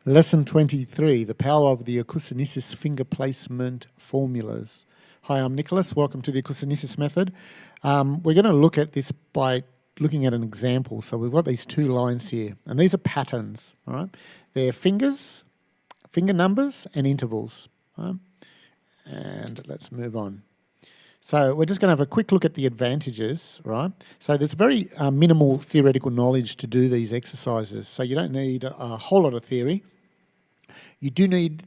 Lesson 23, the power of the Akousunesis finger placement formulas. Hi, I'm Nicholas. Welcome to the Akousunesis method. We're going to look at this by looking at an example. So we've got these two lines here, and these are patterns, all right? They're fingers, finger numbers, and intervals. Right? And let's move on. So we're just going to have a quick look at the advantages, right? So there's very minimal theoretical knowledge to do these exercises. So you don't need a whole lot of theory. You do need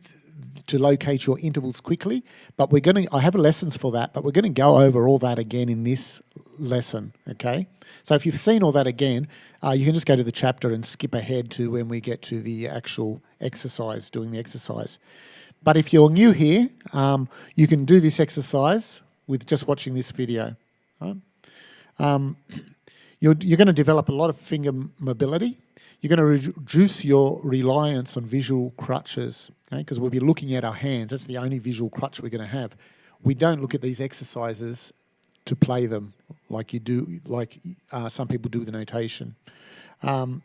to locate your intervals quickly, but I have lessons for that, but we're going to go over all that again in this lesson, okay? So if you've seen all that again, you can just go to the chapter and skip ahead to when we get to the actual exercise, doing the exercise. But if you're new here, you can do this exercise with just watching this video. Right? You're going to develop a lot of finger mobility. You're going to reduce your reliance on visual crutches, because we'll be looking at our hands. That's the only visual crutch we're going to have. We don't look at these exercises to play them like you do, like some people do with the notation. It's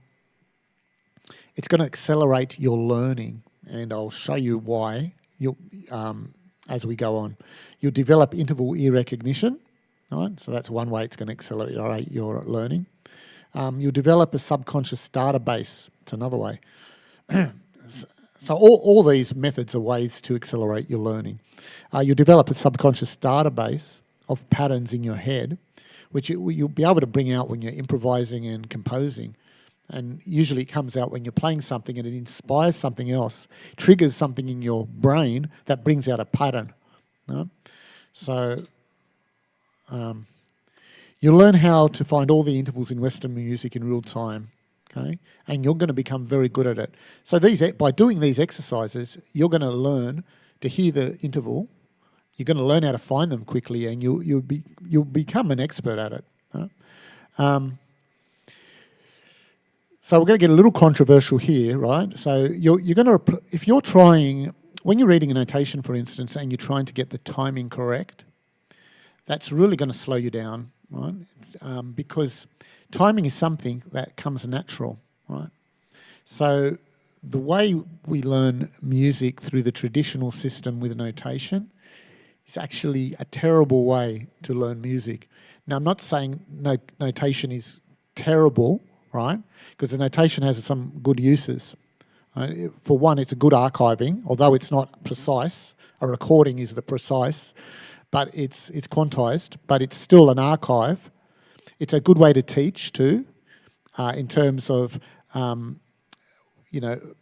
going to accelerate your learning, and I'll show you why as we go on. You'll develop interval ear recognition, right? So that's one way it's going to accelerate your learning. You'll develop a subconscious database. It's another way. So all these methods are ways to accelerate your learning. You'll develop a subconscious database of patterns in your head, which you'll be able to bring out when you're improvising and composing. And usually it comes out when you're playing something and it inspires something else, triggers something in your brain that brings out a pattern. Right? So you'll learn how to find all the intervals in Western music in real time, okay? And you're going to become very good at it. So by doing these exercises, you're going to learn to hear the interval. You're going to learn how to find them quickly, and you'll become an expert at it. Right? So we're going to get a little controversial here, right? So you're going to, if you're trying, when you're reading a notation, for instance, and you're trying to get the timing correct, that's really going to slow you down, right? Because timing is something that comes natural, right? So the way we learn music through the traditional system with notation is actually a terrible way to learn music. Now, I'm not saying notation is terrible, right? Because the notation has some good uses. Right? For one, it's a good archiving, although it's not precise. A recording is the precise, but it's quantized, but it's still an archive. It's a good way to teach too, in terms of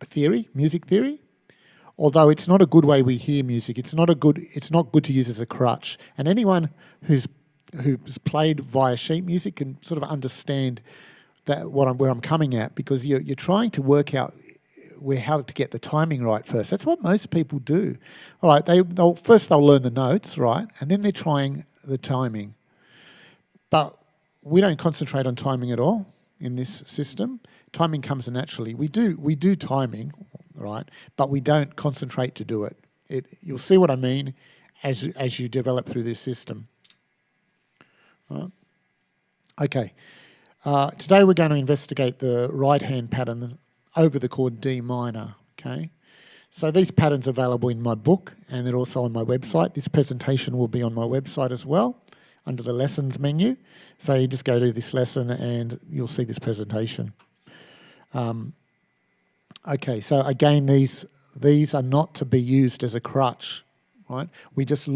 theory, music theory. Although it's not a good way we hear music. It's not good to use as a crutch. And anyone who's played via sheet music can sort of understand that where I'm coming at, because you're trying to work out how to get the timing right first. That's what most people do. All right, they'll learn the notes, right, and then they're trying the timing. But we don't concentrate on timing at all in this system. Timing comes naturally. We do timing, right, but we don't concentrate to do it. You'll see what I mean as you develop through this system. All right. Okay. Today we're going to investigate the right-hand pattern over the chord D minor, okay? So these patterns are available in my book, and they're also on my website. This presentation will be on my website as well, under the lessons menu. So you just go to this lesson and you'll see this presentation. Okay, so again, these are not to be used as a crutch, right? We just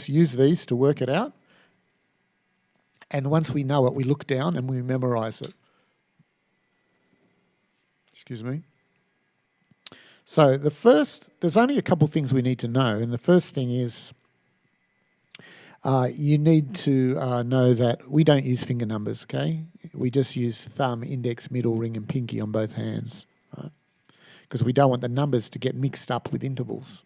use these to work it out. And once we know it, we look down and we memorize it. Excuse me. So there's only a couple things we need to know. And the first thing is you need to know that we don't use finger numbers, okay? We just use thumb, index, middle, ring, and pinky on both hands, right? Because we don't want the numbers to get mixed up with intervals.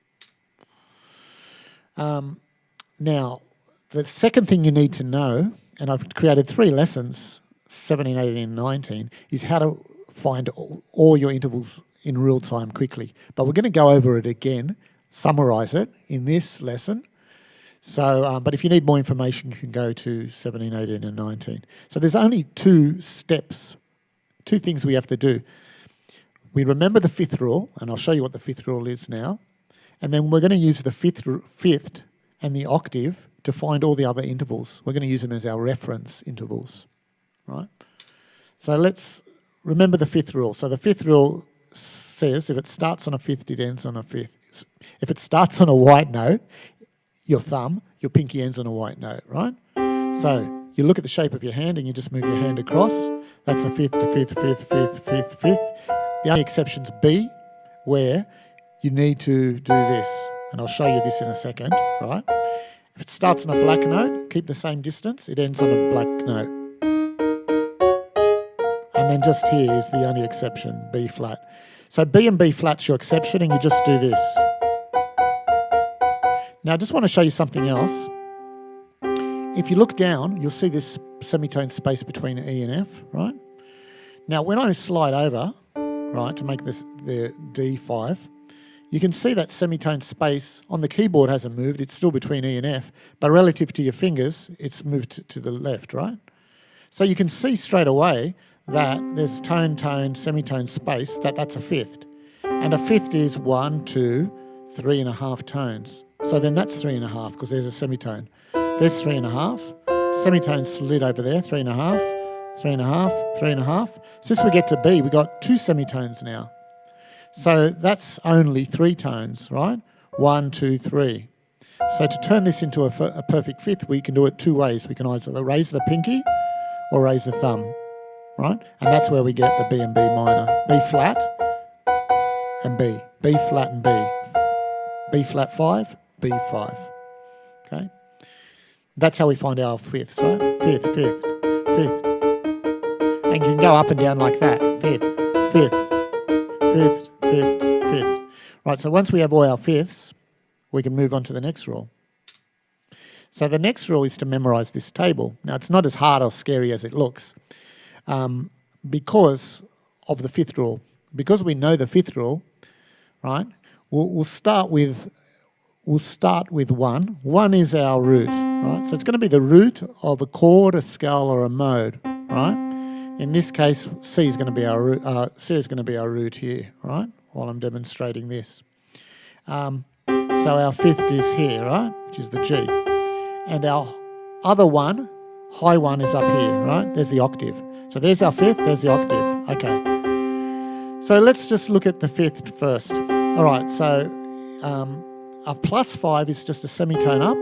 Now, the second thing you need to know, and I've created 3 lessons, 17, 18, and 19, is how to find all your intervals in real time quickly. But we're going to go over it again, summarise it in this lesson. So, but if you need more information, you can go to 17, 18, and 19. So there's only 2 steps, 2 things we have to do. we remember the fifth rule, and I'll show you what the fifth rule is now. And then we're going to use the fifth and the octave to find all the other intervals. We're going to use them as our reference intervals, right? So let's remember the fifth rule. So the fifth rule says if it starts on a fifth, it ends on a fifth. If it starts on a white note, your thumb, your pinky ends on a white note, right? So you look at the shape of your hand and you just move your hand across. That's a fifth to fifth, fifth, fifth, fifth, fifth. The only exception's B, where you need to do this. And I'll show you this in a second, right? If it starts on a black note, keep the same distance. It ends on a black note. And then just here is the only exception, B flat. So B and B flat's your exception, and you just do this. Now I just want to show you something else. If you look down, you'll see this semitone space between E and F, right? Now when I slide over, right, to make this the D5, you can see that semitone space on the keyboard hasn't moved. It's still between E and F, but relative to your fingers, it's moved to the left, right? So you can see straight away that there's tone, tone, semitone space, that's a fifth. And a fifth is 1, 2, 3.5 tones. So then that's 3.5 because there's a semitone. There's 3.5. Semitone slid over there, 3.5, 3.5, 3.5. Since we get to B, we've got 2 semitones now. So that's only 3 tones, right? 1, 2, 3. So to turn this into a perfect fifth, we can do it 2 ways. We can either raise the pinky or raise the thumb, right? And that's where we get the B and B minor. B flat and B. B flat and B. B flat 5, B 5. Okay? That's how we find our fifths, right? Fifth, fifth, fifth. And you can go up and down like that. Fifth, fifth, fifth, fifth, fifth. Right, so once we have all our fifths, we can move on to the next rule. So the next rule is to memorise this table. Now, it's not as hard or scary as it looks because of the fifth rule. Because we know the fifth rule, right, we'll start with 1. 1 is our root, right? So it's going to be the root of a chord, a scale, or a mode, right? In this case, C is going to be our root. C is going to be our root here, right? While I'm demonstrating this. So our fifth is here, right? Which is the G, and our other one, high one, is up here, right? There's the octave. So there's our fifth. There's the octave. Okay. So let's just look at the fifth first. All right. So a plus 5 is just a semitone up.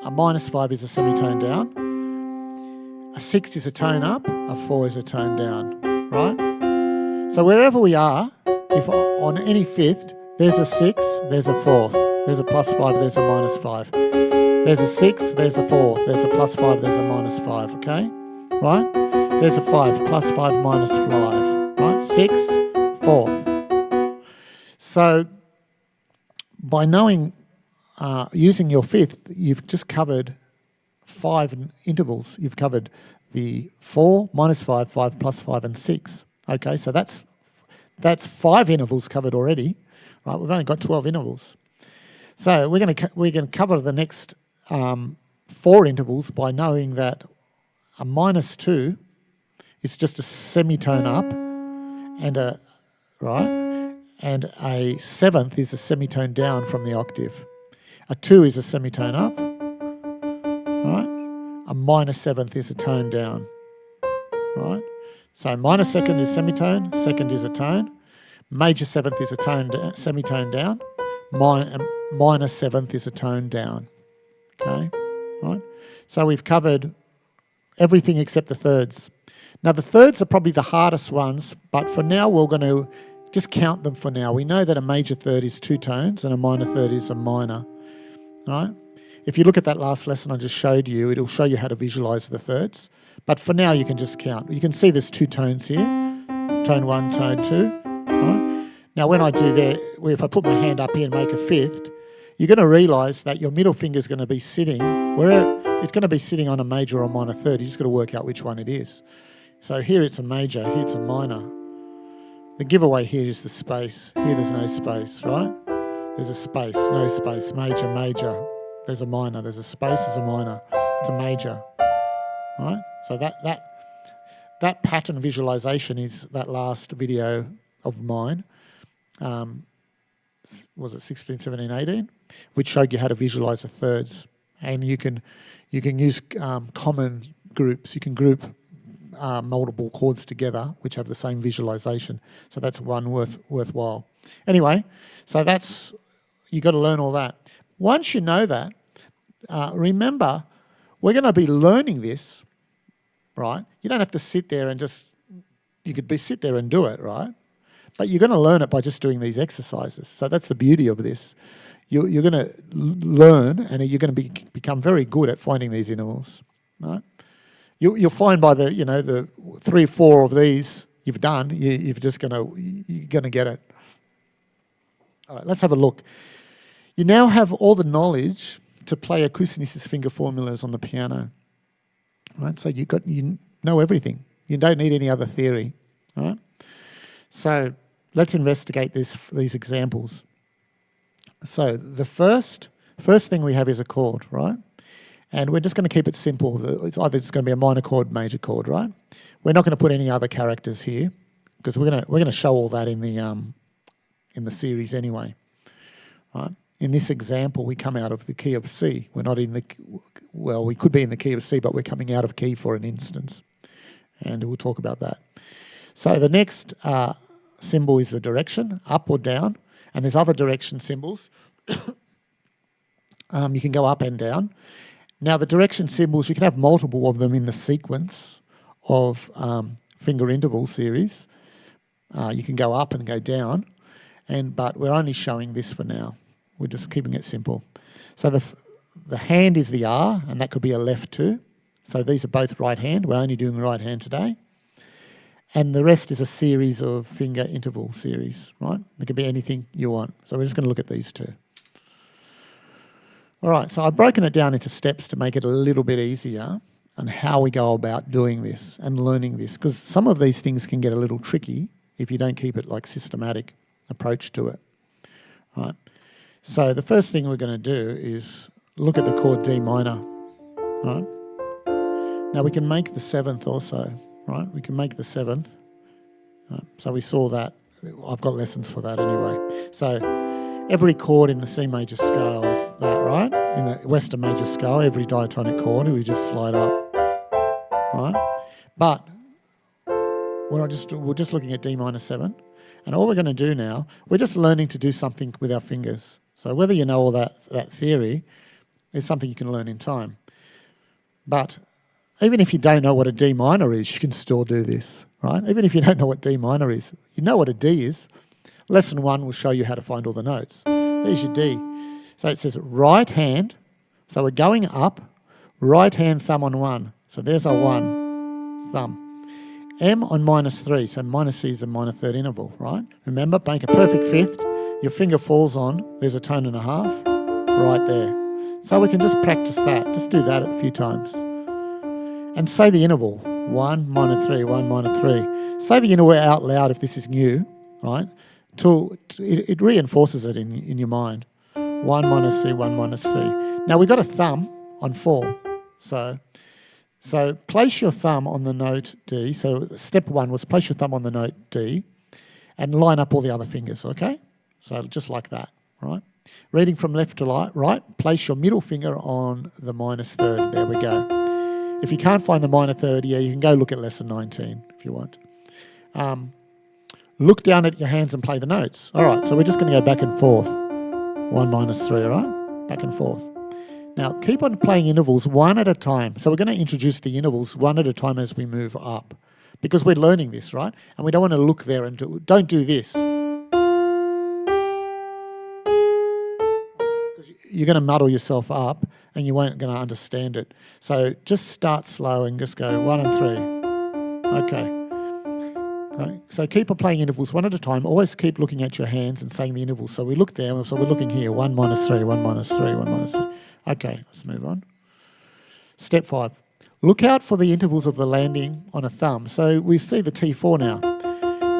A minus 5 is a semitone down. A 6 is a tone up. A 4 is a tone down, right? So wherever we are, if on any fifth, there's a 6, there's a fourth. There's a plus 5, there's a minus 5. There's a 6, there's a fourth. There's a plus 5, there's a minus 5, okay? Right? There's a 5, plus 5, minus 5, right? 6, fourth. So by knowing, using your fifth, you've just covered 5 intervals. You've covered the 4, minus 5, 5, plus 5, and 6. Okay, so that's 5 intervals covered already. Right, we've only got 12 intervals. So we're going to cover the next 4 intervals by knowing that a minus 2 is just a semitone up, and a seventh is a semitone down from the octave. A 2 is a semitone up, right? A minus 7th is a tone down, right? So minor second is semitone, second is a tone, major 7th is a semitone down, minor 7th is a tone down, okay? Right? So we've covered everything except the thirds. Now the thirds are probably the hardest ones, but for now we're going to just count them for now. We know that a major third is 2 tones and a minor third is a minor, right? If you look at that last lesson I just showed you, it'll show you how to visualise the thirds. But for now you can just count. You can see there's 2 tones here, tone 1, tone 2, right? Now when I do that, if I put my hand up here and make a fifth, you're going to realise that your middle finger is going to be sitting, it's going to be sitting on a major or minor third. You just got to work out which one it is. So here it's a major, here it's a minor. The giveaway here is the space. Here there's no space, right? There's a space, no space, major, major. There's a minor, there's a space, there's a minor. It's a major, right? So that pattern visualization is that last video of mine, was it 16, 17, 18, which showed you how to visualize the thirds. And you can use common groups. You can group multiple chords together which have the same visualization. So that's one worthwhile. Anyway, so that's, you got to learn all that. Once you know that, remember, we're going to be learning this, right? You don't have to sit there and just, you could sit there and do it, right? But you're going to learn it by just doing these exercises. So that's the beauty of this. You're going to learn, and you're going to become very good at finding these intervals, right? You'll find by the, the 3 or 4 of these you've done, you're going to get it. All right, let's have a look. You now have all the knowledge to play Akousunesis finger formulas on the piano, right? So you know everything. You don't need any other theory, right? So let's investigate these examples. So the first thing we have is a chord, right? And we're just going to keep it simple. It's either it's going to be a minor chord, major chord, right? We're not going to put any other characters here because we're going to show all that in the series anyway, right? In this example, we come out of the key of C. We're not in the, well, we could be in the key of C, but we're coming out of key for an instance. And we'll talk about that. So the next symbol is the direction, up or down. And there's other direction symbols. You can go up and down. Now the direction symbols, you can have multiple of them in the sequence of finger interval series. You can go up and go down, but we're only showing this for now. We're just keeping it simple. So the hand is the R, and that could be a left too. So these are both right hand. We're only doing right hand today. And the rest is a series of finger interval series, right? It could be anything you want. So we're just going to look at these two. All right, so I've broken it down into steps to make it a little bit easier on how we go about doing this and learning this, because some of these things can get a little tricky if you don't keep it like systematic approach to it, right? So the first thing we're going to do is look at the chord D minor, right? Now we can make the 7th also, right? We can make the 7th. Right? So we saw that. I've got lessons for that anyway. So every chord in the C major scale is that, right? In the Western major scale, every diatonic chord, we just slide up, right? But we're just looking at D minor 7. And all we're going to do now, we're just learning to do something with our fingers. So whether you know all that theory is something you can learn in time. But even if you don't know what a D minor is, you can still do this, right? Even if you don't know what D minor is, you know what a D is. Lesson 1 will show you how to find all the notes. There's your D. So it says right hand. So we're going up, right hand thumb on 1. So there's our 1 thumb. M on -3. So minor C is the minor third interval, right? Remember, make a perfect 5th. Your finger falls on, there's a tone and a half right there. So we can just practice that. Just do that a few times. And say the interval, 1, minor 3, 1, minor 3. Say the interval out loud if this is new, right? It reinforces it in your mind. 1 minus C, 1 minus 3. Now we've got a thumb on 4. So place your thumb on the note D. So step 1 was place your thumb on the note D and line up all the other fingers, okay? So just like that, right? Reading from left to right, place your middle finger on the -3rd. There we go. If you can't find the minor third, you can go look at lesson 19 if you want. Look down at your hands and play the notes. All right, so we're just going to go back and forth. 1 minus 3, all right? Back and forth. Now, keep on playing intervals one at a time. So we're going to introduce the intervals one at a time as we move up because we're learning this, right? And we don't want to look there and don't do this. You're going to muddle yourself up and you won't going to understand it. So just start slow and just go 1 and 3. Okay. So keep on playing intervals one at a time. Always keep looking at your hands and saying the intervals. So we look there, so we're looking here. 1 minus 3, 1 minus 3, 1 minus 3. Okay, let's move on. Step 5. Look out for the intervals of the landing on a thumb. So we see the T4 now.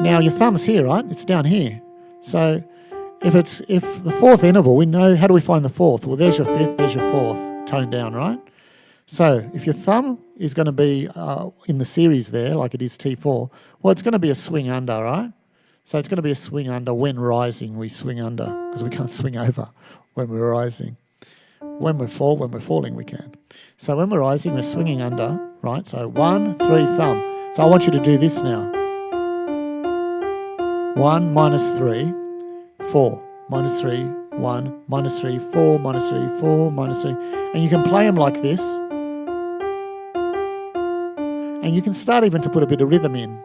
Now your thumb's here, right? It's down here. So if the 4th interval, we know, how do we find the 4th? Well, there's your 5th, there's your 4th, tone down, right? So if your thumb is going to be in the series there, like it is T4, well, it's going to be a swing under, right? So it's going to be a swing under. When rising, we swing under because we can't swing over when we're rising. When we're falling, we can. So when we're rising, we're swinging under, right? So 1, 3, thumb. So I want you to do this now. 1, -3, 4, -3, 1, -3, 4, -3, 4, -3. And you can play them like this. And you can start even to put a bit of rhythm in.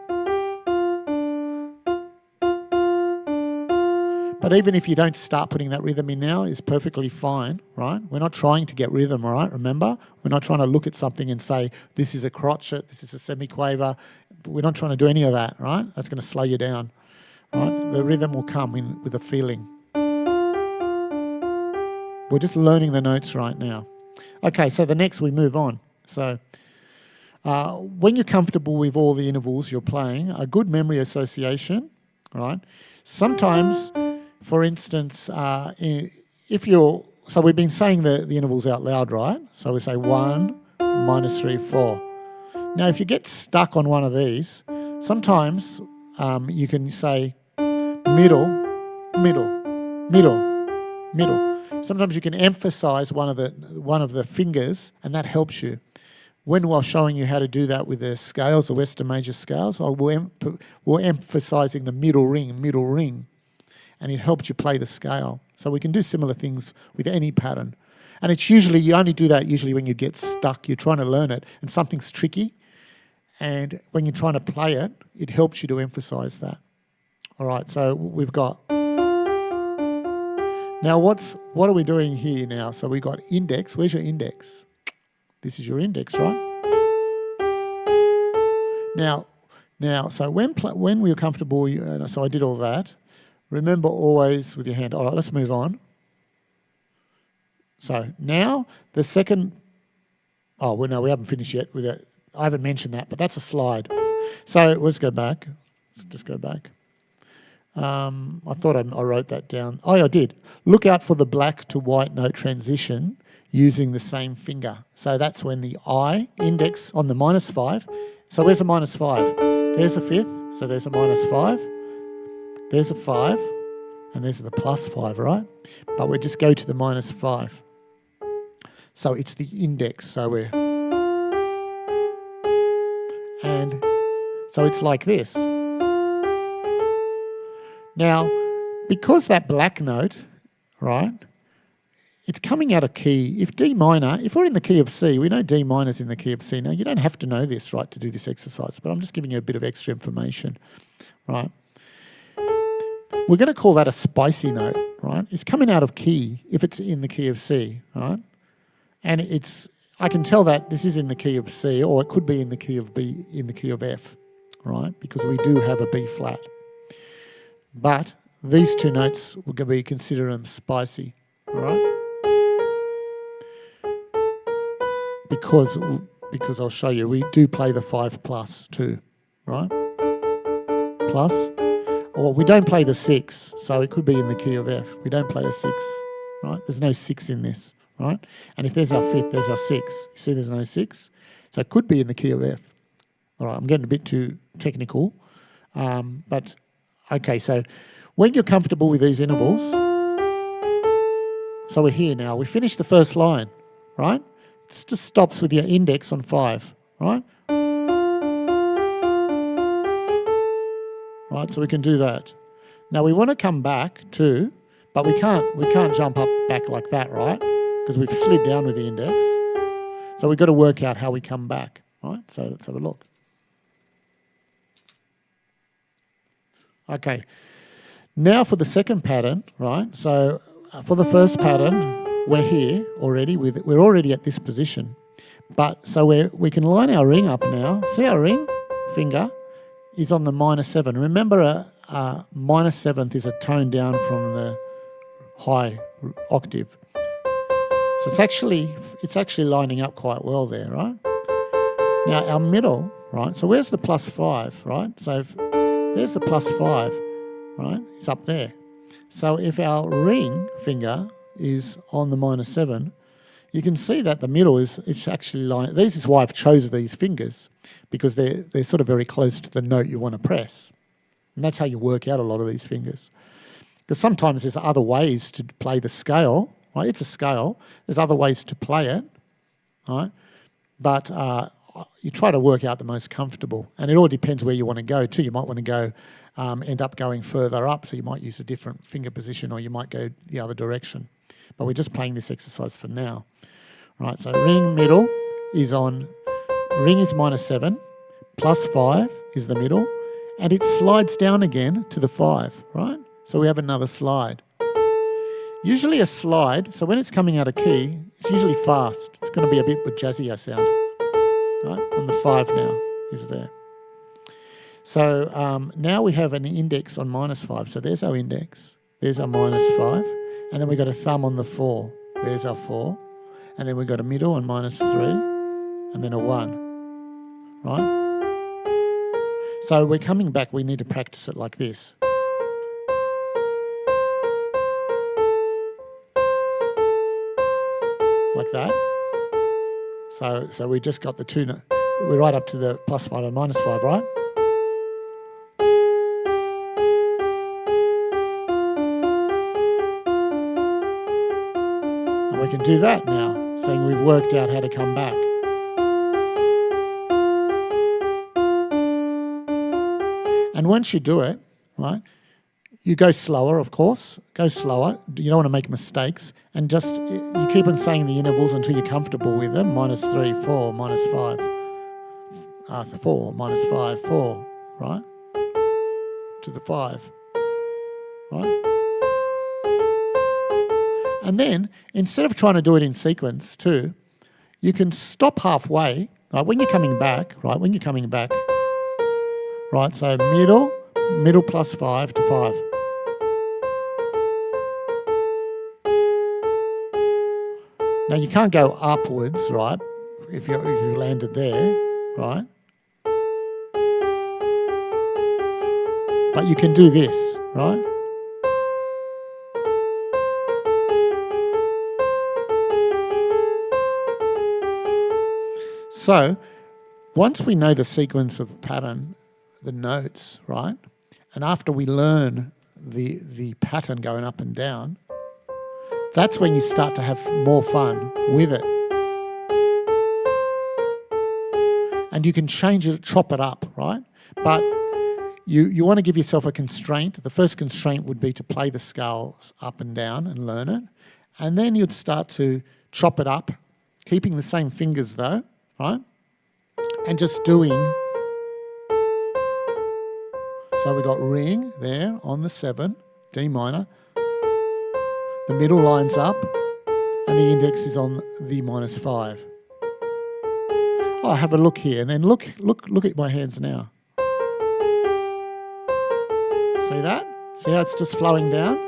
But even if you don't start putting that rhythm in now, it's perfectly fine, right? We're not trying to get rhythm, all right? Remember? We're not trying to look at something and say, this is a crotchet, this is a semiquaver. We're not trying to do any of that, right? That's going to slow you down, right? The rhythm will come in with a feeling. We're just learning the notes right now. Okay, so the next we move on. So when you're comfortable with all the intervals you're playing, a good memory association, right? Sometimes, for instance, if you're... So we've been saying the intervals out loud, right? So we say 1, -3, 4. Now, if you get stuck on one of these, sometimes you can say middle, middle, middle, middle. Sometimes you can emphasise one of the fingers, and that helps you. When we're showing you how to do that with the scales, the Western major scales, we're emphasising the middle ring, and it helps you play the scale. So we can do similar things with any pattern. And it's usually, you only do that usually when you get stuck, you're trying to learn it, and something's tricky. And when you're trying to play it, it helps you to emphasise that. All right, so we've got... Now what are we doing here now? So we've got index. Where's your index? This is your index, right? Now, so when we were comfortable, so I did all that. Remember always with your hand. All right, let's move on. So now the second... Oh, well, no, we haven't finished yet with it. I haven't mentioned that, but that's a slide. So let's go back. Let's just go back. I thought I wrote that down. Oh, yeah, I did. Look out for the black to white note transition using the same finger. So that's when the I index on the -5. So where's a -5? There's a fifth, so there's a -5. There's a 5, and there's the +5, right? But we just go to the -5. So it's the index, so we're... And so it's like this. Now, because that black note, right, it's coming out of key. If D minor, if we're in the key of C, we know D minor is in the key of C. Now, you don't have to know this, right, to do this exercise, but I'm just giving you a bit of extra information, right? We're going to call that a spicy note, right? It's coming out of key if it's in the key of C, right? And I can tell that this is in the key of C, or it could be in the key of B, in the key of F, right? Because we do have a B flat. But these two notes, we're going to be consider them spicy, all right? Because I'll show you, we do play the 5+ too, right? Plus, or we don't play the 6, so it could be in the key of F. We don't play a 6, right? There's no 6 in this, right? And if there's our 5th, there's our 6. You see there's no 6? So it could be in the key of F. All right, I'm getting a bit too technical, but... Okay, so when you're comfortable with these intervals, so we're here now. We finished the first line, right? It just stops with your index on 5, right? Right, so we can do that. Now we want to come back too, but we can't jump up back like that, right? Because we've slid down with the index. So we've got to work out how we come back, right? So let's have a look. Okay, now for the second pattern, right? So for the first pattern, we're here already. We're already at this position. But so we can line our ring up now. See our ring finger is on the -7. Remember, a -7th is a tone down from the high octave. So it's actually lining up quite well there, right? Now our middle, right? So where's the +5, right? So there's the +5, right? It's up there. So if our ring finger is on the -7, you can see that the middle it's actually lying. This is why I've chosen these fingers, because they're sort of very close to the note you want to press, And that's how you work out a lot of these fingers. Because sometimes there's other ways to play the scale, right? It's a scale. There's other ways to play it, right? But you try to work out the most comfortable. And it all depends where you want to go too. You might want to go, end up going further up, so you might use a different finger position, or you might go the other direction. But we're just playing this exercise for now. Right, so ring middle is on, ring is -7, +5 is the middle, and it slides down again to the 5, right? So we have another slide. Usually a slide, so when it's coming out of key, it's usually fast. It's going to be a bit with jazzier sound, right? On the 5 now is there. So now we have an index on -5. So there's our index, there's our -5, and then we've got a thumb on the 4. There's our 4. And then we've got a middle on -3, and then a 1, right? So we're coming back, we need to practice it like this. Like that. So we just got the 2, we're right up to the +5 and -5, right? And we can do that now, saying we've worked out how to come back. And once you do it, right, you go slower, of course, go slower. You don't want to make mistakes. And just, you keep on saying the intervals until you're comfortable with them. -3, 4, -5, 4, -5, 4, right? To the 5, right? And then, instead of trying to do it in sequence too, you can stop halfway, right, when you're coming back, right, right, so middle +5 to 5. Now you can't go upwards, right, if you landed there, right? But you can do this, right? So, once we know the sequence of pattern, the notes, right, and after we learn the pattern going up and down, that's when you start to have more fun with it. And you can change it, chop it up, right? But you want to give yourself a constraint. The first constraint would be to play the scales up and down and learn it. And then you'd start to chop it up, keeping the same fingers though, right? And just doing, so we got ring there on the 7, D minor. The middle lines up, and the index is on the -5. Oh, have a look here, and then look at my hands now. See that? See how it's just flowing down?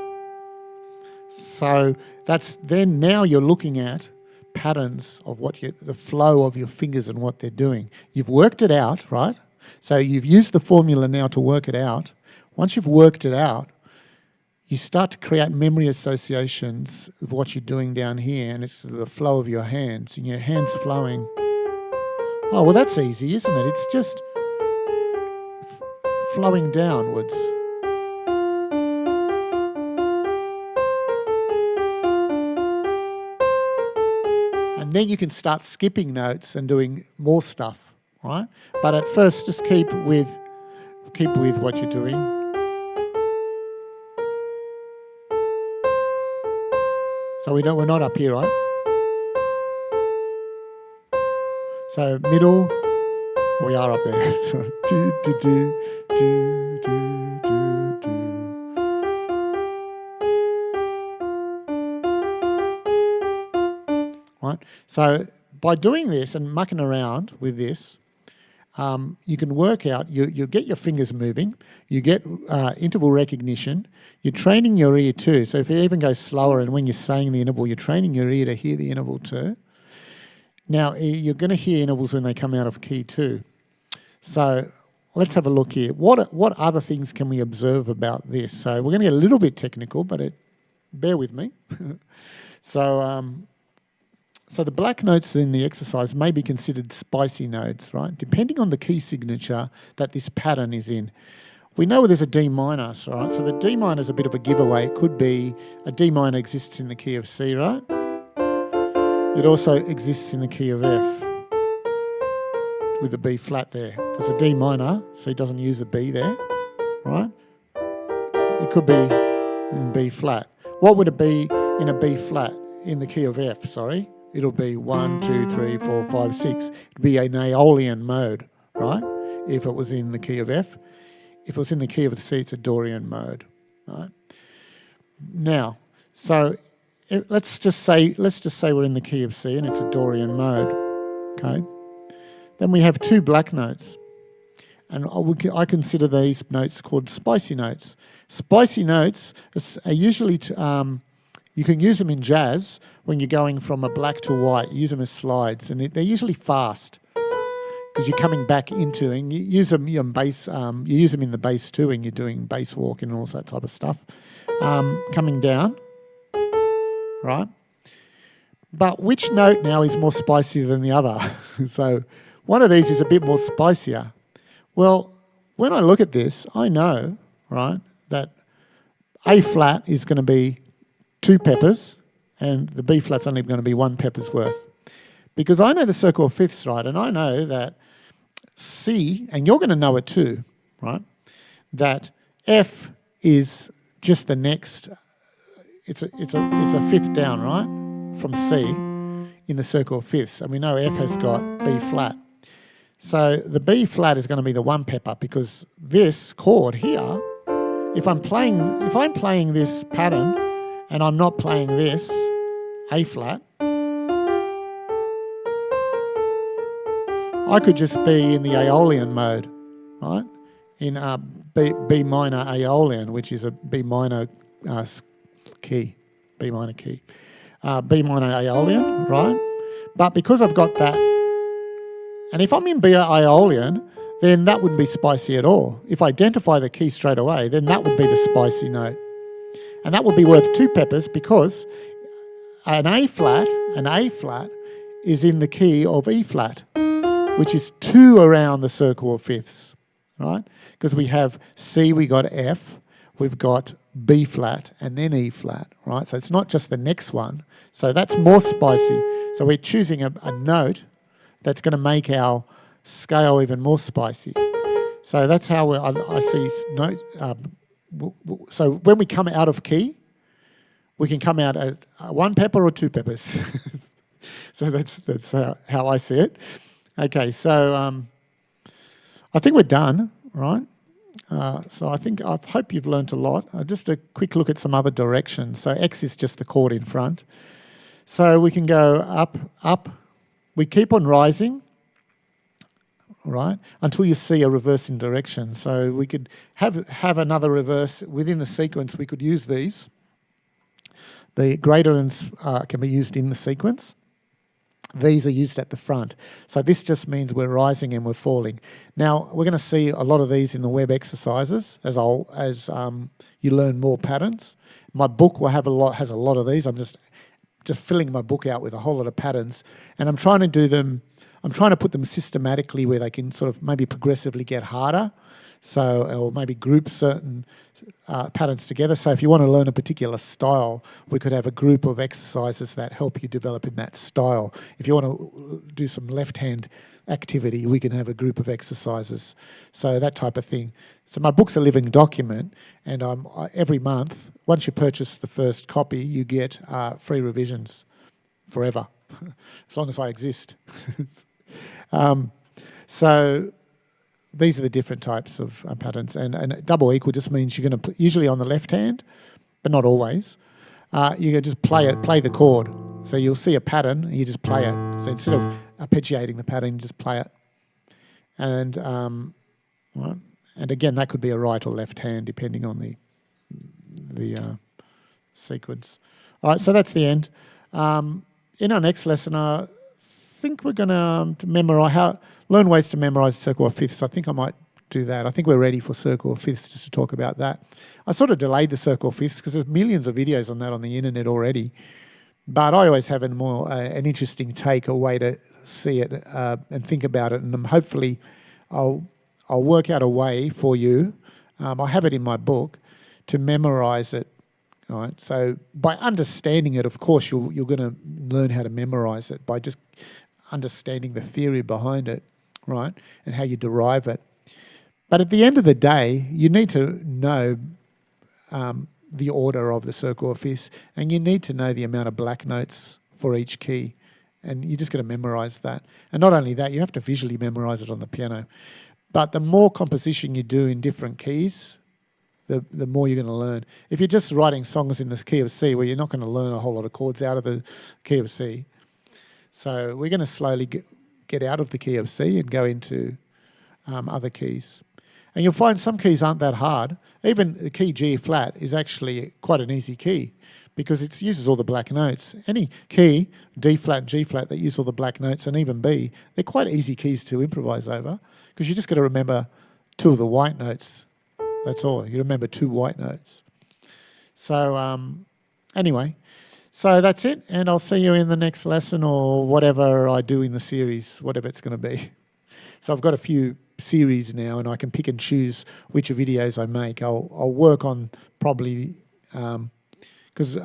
So that's then now you're looking at patterns of the flow of your fingers and what they're doing. You've worked it out, right? So you've used the formula now to work it out. Once you've worked it out, you start to create memory associations of what you're doing down here, and it's the flow of your hands, and your hands flowing. Oh, well, that's easy, isn't it? It's just flowing downwards. And then you can start skipping notes and doing more stuff, right? But at first, just keep with what you're doing. So we're not up here, right? So middle, we are up there. So do do do do do do do. Right. So by doing this and mucking around with this, you can work out, you get your fingers moving, you get interval recognition, you're training your ear too. So if you even go slower and when you're saying the interval, you're training your ear to hear the interval too. Now, you're going to hear intervals when they come out of key too. So let's have a look here. What other things can we observe about this? So we're going to get a little bit technical, but bear with me. So the black notes in the exercise may be considered spicy notes, right? Depending on the key signature that this pattern is in. We know there's a D minor, right? So the D minor is a bit of a giveaway. It could be a D minor exists in the key of C, right? It also exists in the key of F with the B flat there. Because a D minor, so it doesn't use a B there, right? It could be in B flat. What would it be in a B flat? In the key of F, sorry. It'll be 1, 2, 3, 4, 5, 6. It'd be an Aeolian mode, right? If it was in the key of F. If it was in the key of the C, it's a Dorian mode, right? Now, so let's just say we're in the key of C and it's a Dorian mode, okay? Then we have two black notes, and I consider these notes called spicy notes. Spicy notes are usually you can use them in jazz when you're going from a black to white. You use them as slides, and they're usually fast because you're coming back into, and you use them in bass. You use them in the bass too, when you're doing bass walking and all that type of stuff. Coming down, right? But which note now is more spicy than the other? So one of these is a bit more spicier. Well, when I look at this, I know, right, that A flat is going to be 2 peppers, and the B flat's only going to be 1 pepper's worth. Because I know the circle of fifths, right, and I know that C, and you're going to know it too, right, that F is just the next, it's a fifth down, right, from C in the circle of fifths, and we know F has got B flat. So the B flat is going to be the 1 pepper, because this chord here, if I'm playing this pattern and I'm not playing this A flat, I could just be in the Aeolian mode, right? In B minor Aeolian, which is a B minor key, B minor key. B minor Aeolian, right? But because I've got that, and if I'm in B Aeolian, then that wouldn't be spicy at all. If I identify the key straight away, then that would be the spicy note. And that would be worth 2 peppers, because an A flat is in the key of E flat, which is 2 around the circle of fifths, right? Because we have C, we got F, we've got B flat, and then E flat, right? So it's not just the next one. So that's more spicy. So we're choosing a note that's going to make our scale even more spicy. So that's how I see note. So when we come out of key, we can come out at 1 pepper or 2 peppers. So that's how I see it. Okay, so I think we're done, right? So I hope you've learnt a lot. Just a quick look at some other directions. So X is just the chord in front. So we can go up, up. We keep on rising, right, until you see a reverse in direction. So we could have another reverse within the sequence. We could use these. The graders can be used in the sequence. These are used at the front. So this just means we're rising and we're falling. Now, we're going to see a lot of these in the web exercises as you learn more patterns. My book has a lot of these. I'm just filling my book out with a whole lot of patterns, and I'm trying to put them systematically where they can sort of maybe progressively get harder, or maybe group certain patterns together. So if you want to learn a particular style, we could have a group of exercises that help you develop in that style. If you want to do some left-hand activity, we can have a group of exercises. So that type of thing. So my book's a living document, and every month, once you purchase the first copy, you get free revisions forever, as long as I exist. So these are the different types of patterns, and double equal just means you're going to usually on the left hand, but not always. You can just play the chord. So you'll see a pattern, and you just play it. So instead of arpeggiating the pattern, you just play it. And right. And again, that could be a right or left hand depending on the sequence. All right, so that's the end. In our next lesson, I think we're going to learn ways to memorise circle of fifths. I think I might do that. I think we're ready for circle of fifths just to talk about that. I sort of delayed the circle of fifths because there's millions of videos on that on the internet already. But I always have an interesting take, a way to see it and think about it. And hopefully I'll work out a way for you I have it in my book, to memorize it. Right. So by understanding it, of course, you're going to learn how to memorize it by just understanding the theory behind it, right, and how you derive it. But at the end of the day, you need to know the order of the circle of fifths, and you need to know the amount of black notes for each key, and you're just going to memorize that. And not only that, you have to visually memorize it on the piano. But the more composition you do in different keys, the more you're going to learn. If you're just writing songs in the key of C, well, you're not going to learn a whole lot of chords out of the key of C. So we're going to slowly get out of the key of C and go into other keys. And you'll find some keys aren't that hard. Even the key G flat is actually quite an easy key because it uses all the black notes. Any key, D flat, G flat, that use all the black notes, and even B, they're quite easy keys to improvise over because you just got to remember two of the white notes. That's all. You remember two white notes. So anyway, so that's it. And I'll see you in the next lesson or whatever I do in the series, whatever it's going to be. So I've got a few series now and I can pick and choose which videos I make. I'll work on probably, because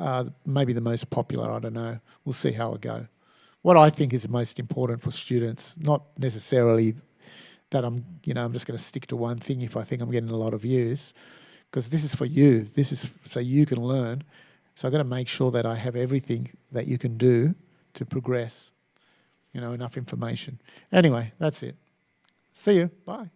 maybe the most popular, I don't know. We'll see how I go. What I think is most important for students, not necessarily that I'm just going to stick to one thing if I think I'm getting a lot of views, because this is for you. This is so you can learn. So I've got to make sure that I have everything that you can do to progress, enough information. Anyway, that's it. See you. Bye.